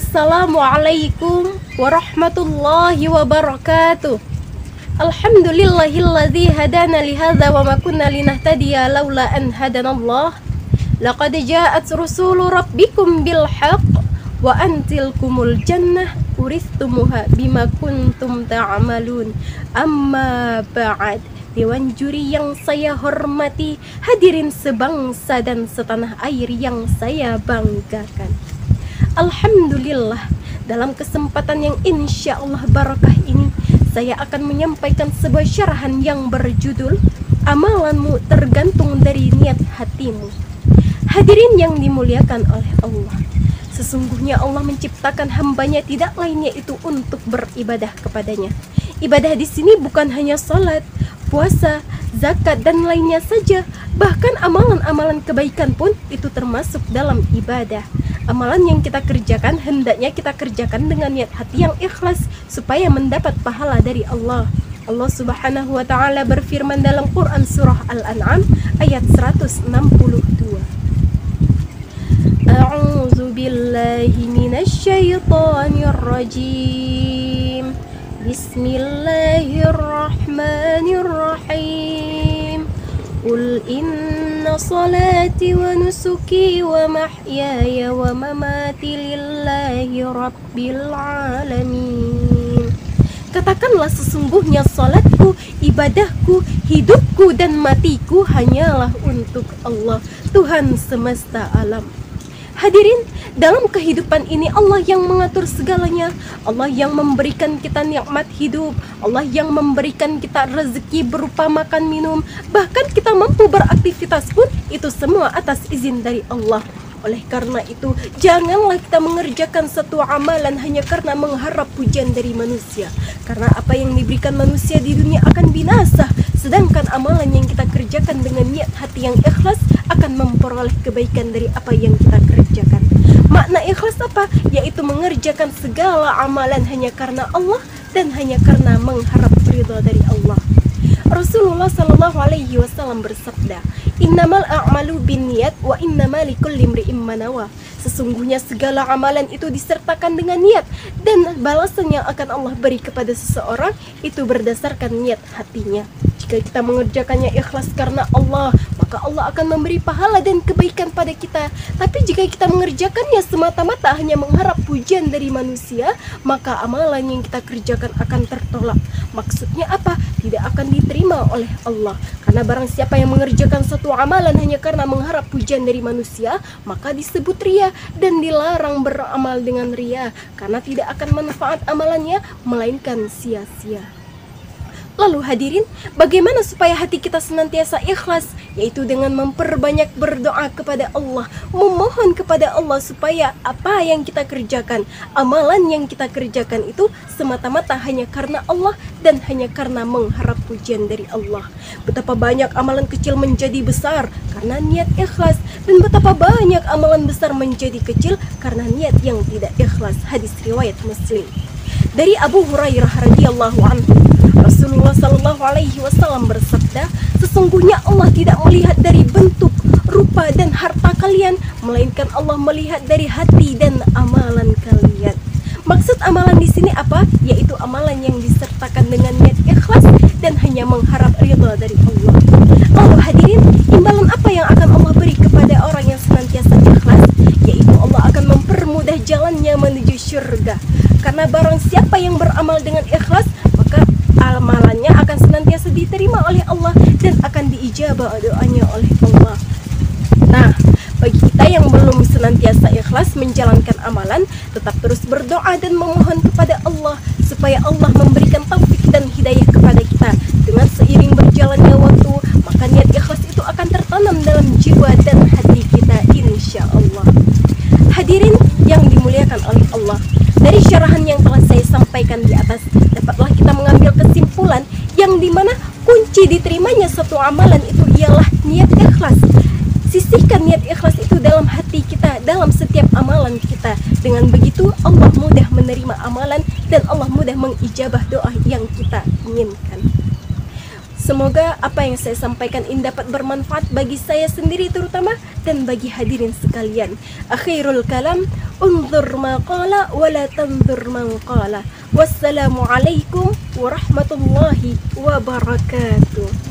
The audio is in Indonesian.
Assalamualaikum warahmatullahi wabarakatuh. Alhamdulillahilladzi hadana lihadza wa ma kunna linahtadiya laula an hadanallah. Laqad ja'at rusulu rabbikum bil haqq wa antilkumul jannah uristumuha bima kuntum ta'malun. Amma ba'd. Dewan juri yang saya hormati, hadirin sebangsa dan setanah air yang saya banggakan. Alhamdulillah, dalam kesempatan yang insya Allah barakah ini, saya akan menyampaikan sebuah syarahan yang berjudul Amalanmu tergantung dari niat hatimu. Hadirin yang dimuliakan oleh Allah, sesungguhnya Allah menciptakan hambanya tidak lainnya itu untuk beribadah kepadanya. Ibadah di sini bukan hanya salat, puasa, zakat, dan lainnya saja. Bahkan amalan-amalan kebaikan pun itu termasuk dalam ibadah. Amalan yang kita kerjakan hendaknya kita kerjakan dengan niat hati yang ikhlas supaya mendapat pahala dari Allah. Allah Subhanahu wa taala berfirman dalam Quran surah Al-An'am ayat 162. A'udzu billahi minasyaitonir rajim. Bismillahirrahmanirrahim. Qul inna salati wa nusuki wa mahyaya wa mamati lillahi rabbil alamin. Katakanlah, sesungguhnya salatku, ibadahku, hidupku dan matiku hanyalah untuk Allah, Tuhan semesta alam. Hadirin, dalam kehidupan ini Allah yang mengatur segalanya. Allah yang memberikan kita nikmat hidup, Allah yang memberikan kita rezeki berupa makan minum, bahkan kita mampu beraktivitas pun itu semua atas izin dari Allah. Oleh karena itu, janganlah kita mengerjakan satu amalan hanya karena mengharap pujian dari manusia. Karena apa yang diberikan manusia di dunia akan binasa, sedangkan amalan yang kita kerjakan dengan niat hati yang ikhlas akan memperoleh kebaikan dari apa yang kita kerjakan. Makna ikhlas apa? Yaitu mengerjakan segala amalan hanya karena Allah dan hanya karena mengharap ridha dari Allah. Rasulullah Shallallahu Alaihi Wasallam bersabda, Innamal a'malu binniyat wa innamal likulli imri'in ma nawa. Sesungguhnya segala amalan itu disertakan dengan niat, dan balasan yang akan Allah beri kepada seseorang itu berdasarkan niat hatinya. Jika kita mengerjakannya ikhlas karena Allah, maka Allah akan memberi pahala dan kebaikan pada kita. Tapi jika kita mengerjakannya semata-mata hanya mengharap pujian dari manusia, maka amalan yang kita kerjakan akan tertolak. Maksudnya apa? Tidak akan diterima oleh Allah. Karena barang siapa yang mengerjakan satu amalan hanya karena mengharap pujian dari manusia, maka disebut ria, dan dilarang beramal dengan ria, karena tidak akan manfaat amalannya melainkan sia-sia. Lalu hadirin, bagaimana supaya hati kita senantiasa ikhlas? Yaitu dengan memperbanyak berdoa kepada Allah, memohon kepada Allah supaya apa yang kita kerjakan, amalan yang kita kerjakan itu semata-mata hanya karena Allah dan hanya karena mengharap pujian dari Allah. Betapa banyak amalan kecil menjadi besar karena niat ikhlas, dan betapa banyak amalan besar menjadi kecil karena niat yang tidak ikhlas. Hadis riwayat Muslim. Dari Abu Hurairah radhiyallahu anhu, Rasulullah Shallallahu Alaihi Wasallam bersabda, sesungguhnya Allah tidak melihat dari bentuk, rupa dan harta kalian, melainkan Allah melihat dari hati dan amalan kalian. Maksud amalan di sini apa? Yaitu amalan yang disertakan dengan niat ikhlas dan hanya mengharap ridha dari Allah. Lalu hadirin, imbalan apa yang akan Allah beri kepada orang yang senantiasa ikhlas? Yaitu Allah akan mempermudah jalannya menuju surga. Karena barang siapa yang beramal dengan ikhlas, maka amalannya akan senantiasa diterima oleh Allah dan akan diijabah doanya oleh Allah. Nah, bagi kita yang belum senantiasa ikhlas menjalankan amalan, tetap terus berdoa dan memohon kepada Allah supaya Allah memberikan taufik dan hidayah kepada kita. Dengan seiring berjalannya waktu, maka niat ikhlas itu akan tertanam dalam jiwa dan hati kita, insya Allah. Hadirin yang dimuliakan oleh Allah, dari syarahan yang telah saya sampaikan di atas, dapatlah kita mengambil kesimpulan yang dimana kunci diterimanya suatu amalan itu ialah niat ikhlas. Sisihkan niat ikhlas itu dalam hati kita, dalam setiap amalan kita. Dengan begitu Allah mudah menerima amalan dan Allah mudah mengijabah doa yang kita inginkan. Semoga apa yang saya sampaikan ini dapat bermanfaat bagi saya sendiri terutama dan bagi hadirin sekalian. Akhirul kalam, unzur ma qala wa la tanzur man qala. Wassalamualaikum warahmatullahi wabarakatuh.